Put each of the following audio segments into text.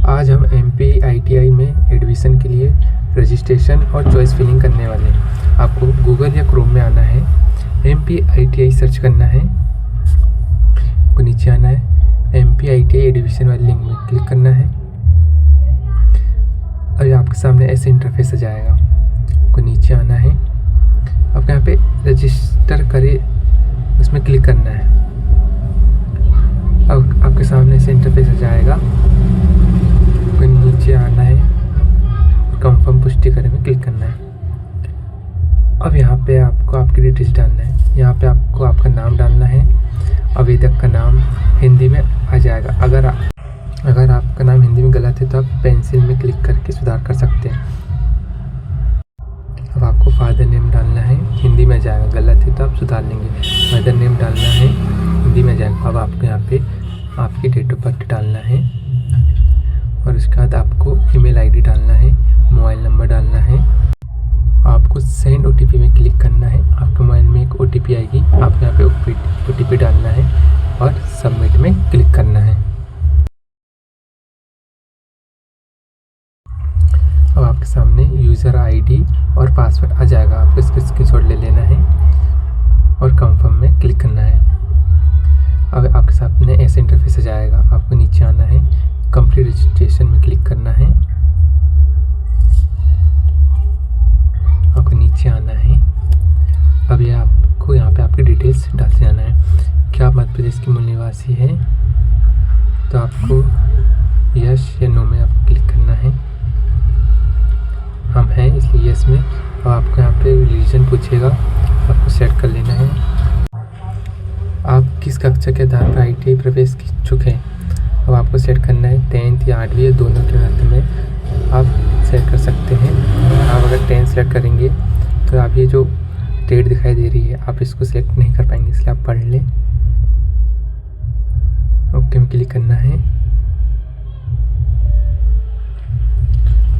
आज हम MP ITI में एडमिशन के लिए रजिस्ट्रेशन और चॉइस फिलिंग करने वाले हैं। आपको गूगल या क्रोम में आना है, एमपी आईटीआई सर्च करना है, को नीचे आना है, एमपी आईटीआई एडमिशन वाले लिंक में क्लिक करना है। और आपके सामने ऐसे इंटरफेस आ जाएगा, को नीचे आना है, आपको यहाँ पे रजिस्टर करे उसमें क्लिक करना है। अब आपके सामने ऐसे इंटरफेस आ जाएगा, को नीचे आना है, कंफर्म पुष्टि करे में क्लिक करना है। अब यहाँ पे आपको आपकी डिटेल्स डालना है। यहाँ पे आपको आपका नाम डालना है, आवेदक का नाम हिंदी में आ जाएगा। अगर आपका नाम हिंदी में गलत है तो आप पेंसिल में क्लिक करके सुधार कर सकते हैं। अब आपको फादर नेम डालना है, हिंदी में आ जाएगा, गलत है तो आप सुधार लेंगे। मदर नेम डालना है, हिंदी में आ जाएगा। अब आपको यहाँ पे आपकी डेट ऑफ बर्थ डालना है और उसके बाद आपको ईमेल आईडी डालना है, मोबाइल नंबर डालना है। आपको सेंड ओटीपी में क्लिक करना है, आपके मोबाइल में एक ओटीपी आएगी, आपको यहाँ पे ओटीपी डालना है और सबमिट में क्लिक करना है। अब आपके सामने यूज़र आईडी और पासवर्ड आ जाएगा, आपको इसका स्क्रीनशॉट ले लेना है और कंफर्म में क्लिक करना है। अब आपके सामने ऐसे इंटरफेस आ जाएगा, आपको नीचे आना है, कंप्लीट रजिस्ट्रेशन में क्लिक करना है, आपको नीचे आना है। अब ये आपको यहाँ पे आपकी डिटेल्स डालते जाना है। क्या आप मध्य प्रदेश के मूल निवासी हैं तो आपको यस या नो में आपको क्लिक करना है। हम हैं इसलिए यस में। और आपको यहाँ पे रिलीजन पूछेगा, आपको सेट कर लेना है। आप किस कक्षा के आधार पर आईटीआई प्रवेश के इच्छुक हैं, अब आपको सेट करना है 10th या 8वीं या दोनों के मध्य में आप सेट कर सकते हैं। आप अगर 10 सेलेक्ट करेंगे तो आप ये जो डेट दिखाई दे रही है आप इसको सेलेक्ट नहीं कर पाएंगे, इसलिए आप पढ़ लें। ओके में क्लिक करना है,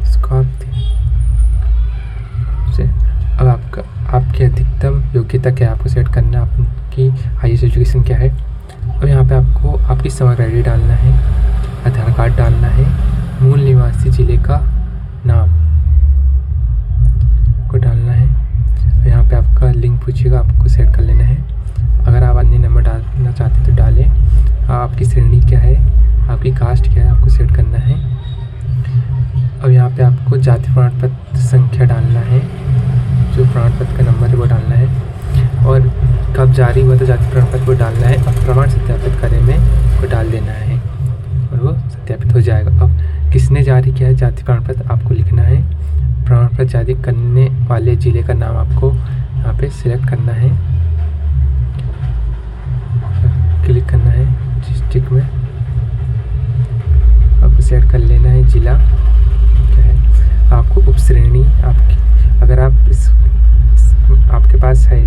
इसको आप अब आपकी अधिकतम योग्यता क्या है आपको सेट करना है, आपकी हाईएस्ट एजुकेशन क्या है। और यहाँ पे आपको आपकी समग्र आईडी डालना है, आधार कार्ड डालना है, मूल निवासी जिले का नाम को डालना है। और यहाँ पे आपका लिंक पूछेगा, आपको सेट कर लेना है। अगर आप अन्य नंबर डालना चाहते हैं तो डालें। आपकी श्रेणी क्या है, आपकी कास्ट क्या है, आपको सेट करना है। अब यहाँ पे आपको जाति प्रमाण पत्र संख्या डालना है, जो प्रमाण पत्र का नंबर है वो डालना है, और कब जारी हुआ तो जाति प्रमाण पत्र को डालना है। अब प्रमाण सत्यापित करे में को डाल देना है और वो सत्यापित हो जाएगा। अब किसने जारी किया है जाति प्रमाण पत्र आपको लिखना है। प्रमाण पत्र जारी करने वाले ज़िले का नाम आपको यहाँ पे सिलेक्ट करना है, क्लिक करना है डिस्ट्रिक्ट में, आपको सेट कर लेना है ज़िला क्या है। आपको उप श्रेणी आपकी अगर आप आपके पास है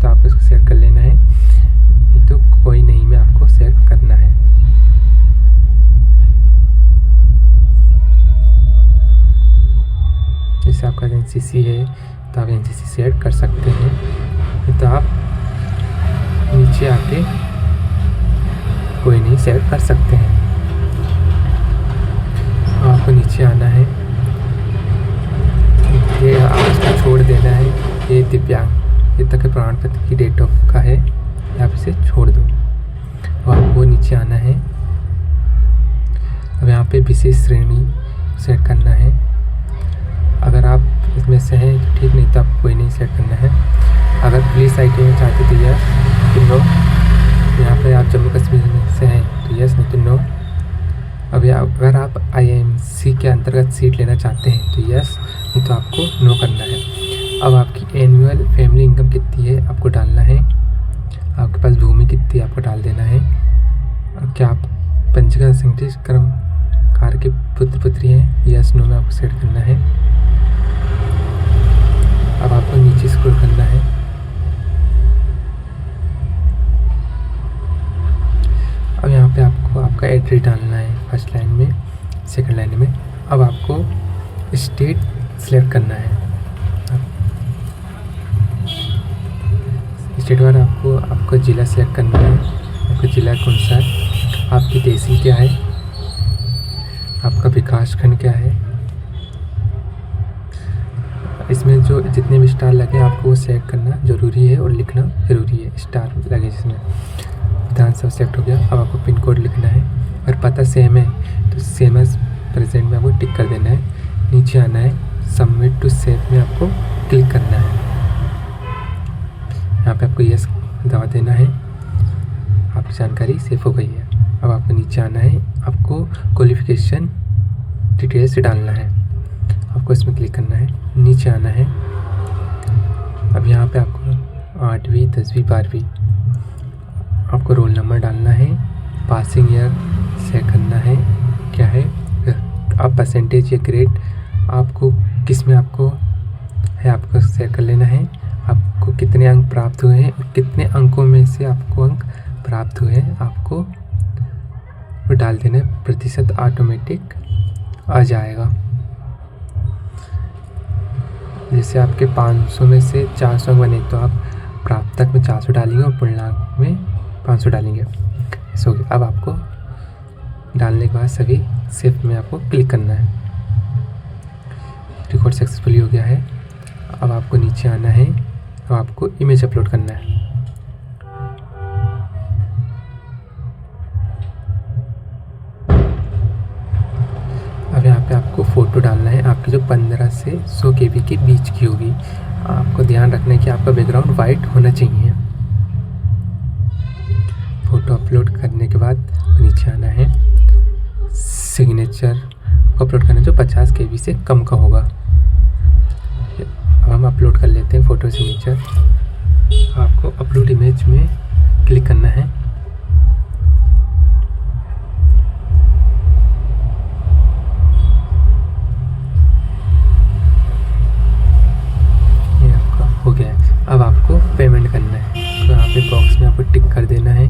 तो आपको इसको सेट कर लेना है, नहीं तो कोई नहीं में आपको सेट करना है। जैसे आपका एनसीसी है तो आप एनसीसी सेट कर सकते हैं, नहीं तो आप नीचे आके कोई नहीं सेट कर सकते हैं। आपको नीचे आना है, ये आप इसको छोड़ देना है, ये दिव्यांग ये तक के प्रमाण पत्र की डेट ऑफ का है, आप इसे छोड़ दो और आपको नीचे आना है। अब यहाँ पे विशेष श्रेणी सेट करना है, अगर आप इसमें से हैं तो ठीक, नहीं तो आप कोई नहीं सेट करना है। अगर पुलिस आईटी में चाहते तो यस, तो नो। यहाँ पे आप जम्मू कश्मीर में से हैं तो यस, नहीं तो नो। अब अगर आप आईएमसी के अंतर्गत सीट लेना चाहते हैं तो यस, नहीं तो आपको नो करना है। अब आपकी एनुअल फैमिली इनकम कितनी है आपको डालना है, आपके पास भूमि कितनी है आपको डाल देना है। अब क्या आप पंजीकृत असंगठित कर्मकार के पुत्र पुत्री हैं, यस नो में आपको सेट करना है। अब आपको नीचे स्क्रॉल करना है, अब यहाँ पे आपको आपका एड्रेस डालना है फर्स्ट लाइन में, सेकंड लाइन में। अब आपको स्टेट सिलेक्ट करना है, स्टेट बाद आपको आपका ज़िला सेलेक्ट करना है, आपका ज़िला कौन सा है, आपकी तहसील क्या है, आपका विकास खंड क्या है। इसमें जो जितने भी स्टार लगे आपको वो सेलेक्ट करना ज़रूरी है और लिखना ज़रूरी है। स्टार लगे जिसमें विधानसभा सेलेक्ट हो गया। अब आपको पिन कोड लिखना है और पता सेम है तो सेम एज प्रेजेंट में आपको टिक कर देना है। नीचे आना है, सबमिट टू सेव में आपको क्लिक करना है। यहाँ पे आपको यस दबा देना है। आपकी जानकारी सेव हो गई है। अब आपको नीचे आना है, आपको क्वालिफिकेशन डिटेल्स डालना है, आपको इसमें क्लिक करना है। नीचे आना है, अब यहाँ पे आपको 8वीं 10वीं 12वीं आपको रोल नंबर डालना है। पासिंग ईयर सेट करना है, क्या है आप परसेंटेज या ग्रेड आपको किस में आपको है आपको सेट कर लेना है। आपको कितने अंक प्राप्त हुए हैं और कितने अंकों में से आपको अंक प्राप्त हुए हैं आपको वो डाल देना है। प्रतिशत ऑटोमेटिक आ जाएगा। जैसे आपके 500 में से 400 बने तो आप प्राप्तक में 400 डालेंगे और पूर्णांक में 500 डालेंगे। सो अब आपको डालने के बाद सभी सेव में आपको क्लिक करना है। रिकॉर्ड सक्सेसफुली हो गया है। अब आपको नीचे आना है, अब आपको इमेज अपलोड करना है। अब यहाँ पे आपको फ़ोटो डालना है आपकी जो 15 से 100 KB के बीच की होगी। आपको ध्यान रखना है कि आपका बैकग्राउंड वाइट होना चाहिए। फ़ोटो अपलोड करने के बाद नीचे आना है, सिग्नेचर को अपलोड करना है जो 50 KB से कम का होगा। अब हम अपलोड कर लेते हैं फ़ोटो सिग्नेचर। आपको अपलोड इमेज में क्लिक करना है। ये आपका हो गया है। अब आपको पेमेंट करना है तो यहाँ पे बॉक्स में आपको टिक कर देना है।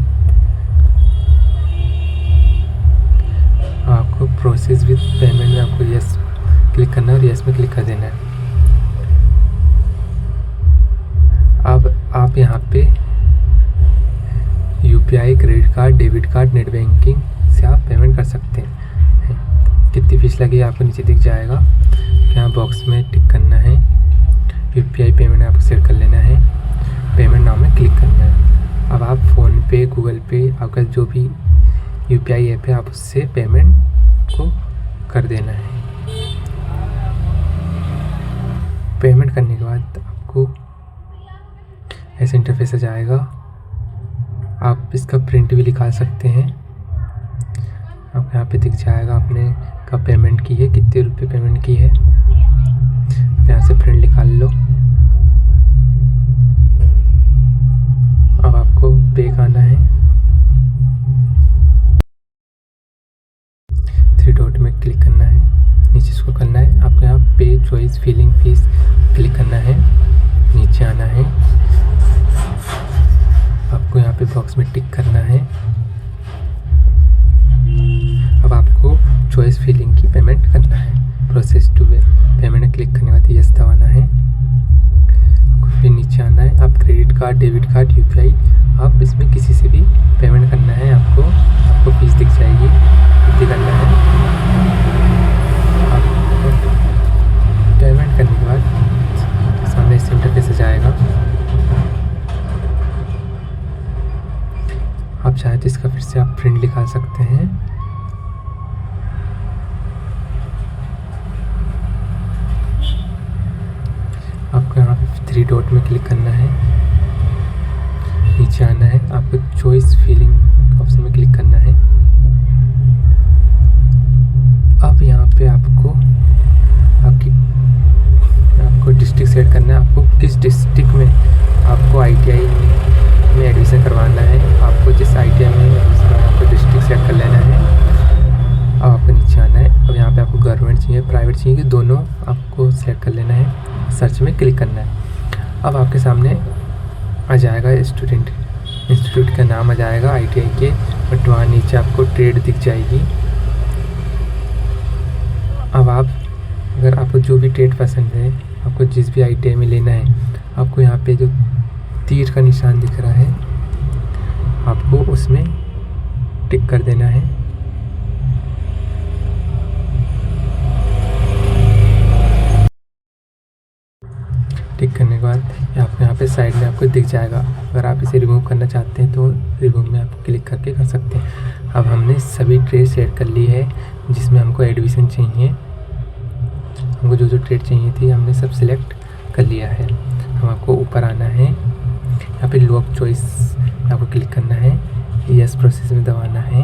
आपको प्रोसेस विद पेमेंट में आपको यस क्लिक करना है और यस में क्लिक कर देना है। अब आप यहाँ पे UPI, credit card, debit card, net banking से आप पेमेंट कर सकते हैं। कितनी फीस लगी आपको नीचे दिख जाएगा। यहाँ बॉक्स में टिक करना है। UPI पेमेंट आपको सेट कर लेना है। पेमेंट नाउ में क्लिक करना है। अब आप फ़ोन पे, गूगल पे, आपका जो भी UPI ऐप है आप उससे पेमेंट को कर देना है। पेमेंट करने के बाद आपको ऐसे इंटरफेस आ जाएगा। आप इसका प्रिंट भी निकाल सकते हैं। आपको यहाँ पे दिख जाएगा आपने कब पेमेंट की है, कितने रुपए पेमेंट की है। यहाँ से प्रिंट निकाल लो। अब आपको बैक आना है, 3 डॉट में क्लिक करना है, नीचे इसको करना है। आपको यहाँ पे चॉइस फिलिंग फीस क्लिक करना है, नीचे आना है। आपको यहाँ पे बॉक्स में टिक करना है। अब आपको चॉइस फिलिंग की पेमेंट करना है। प्रोसेस टू पेमेंट में क्लिक करने के बाद यस दबाना है। आपको फिर नीचे आना है। आप credit card, debit card, UPI आप इसमें किसी से भी पेमेंट करना है। आपको फीस दिख जाएगी, कितनी करना है। आपको पेमेंट करने के बाद सामने इस इंटरफेस आ जाएगा। आप चाहे तो इसका फिर से आप प्रिंट निकाल सकते हैं। आपको यहाँ पे 3 डॉट में क्लिक करना है, नीचे आना है। आपको चॉइस फिलिंग ऑप्शन में क्लिक करना है। अब यहाँ पे आपको डिस्ट्रिक्ट सेट करना है। आपको किस डिस्ट्रिक्ट में आपको ITI में एडमिशन करवाना है। आपको जिस ITI में एडमिशन करवाना है आपको डिस्ट्रिक्ट सेट कर लेना है। अब आपको नीचे आना है। अब यहाँ पे आपको गवर्नमेंट चाहिए, प्राइवेट चाहिए कि दोनों आपको सेलेक्ट कर लेना है। सर्च में क्लिक करना है। अब आपके सामने आ जाएगा स्टूडेंट इंस्टीट्यूट का नाम आ जाएगा ITI के, बट वहाँ नीचे आपको ट्रेड दिख जाएगी। अब अगर आपको जो भी ट्रेड पसंद है, आपको जिस भी ITI में लेना है, आपको यहाँ पे जो तीर का निशान दिख रहा है आपको उसमें टिक कर देना है। बाद आपको यहाँ पे साइड में आपको दिख जाएगा। अगर आप इसे रिमूव करना चाहते हैं तो रिमूव में आप क्लिक करके कर सकते हैं। अब हमने सभी ट्रेड सेट कर ली है जिसमें हमको एडमिशन चाहिए। हमको जो ट्रेड चाहिए थी हमने सब सिलेक्ट कर लिया है। हम आपको ऊपर आना है, यहाँ पे लॉक चॉइस में आपको क्लिक करना है, यस प्रोसेस में दबाना है।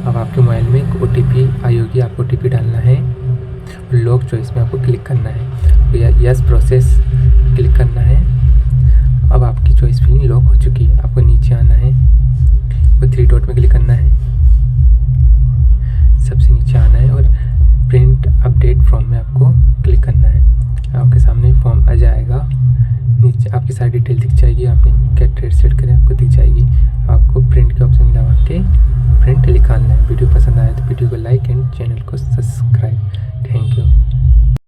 अब आपके मोबाइल में एक OTP आई होगी, आपको OTP डालना है। लॉक चॉइस में आपको क्लिक करना है, तो यस प्रोसेस क्लिक करना है। अब आपकी चॉइस फिलिंग लॉक हो चुकी है। आपको नीचे आना है, वो 3 डॉट में क्लिक करना है, सबसे नीचे आना है और प्रिंट अपडेट फॉर्म में आपको क्लिक करना है। आपके सामने फॉर्म आ जाएगा, नीचे आपकी सारी डिटेल दिख जाएगी। आपने क्या ट्रेड सेट करें आपको दिख जाएगी। आपको प्रिंट के ऑप्शन दबा के प्रिंट निकालना है। वीडियो पसंद आया तो वीडियो को लाइक एंड चैनल को सब्सक्राइब।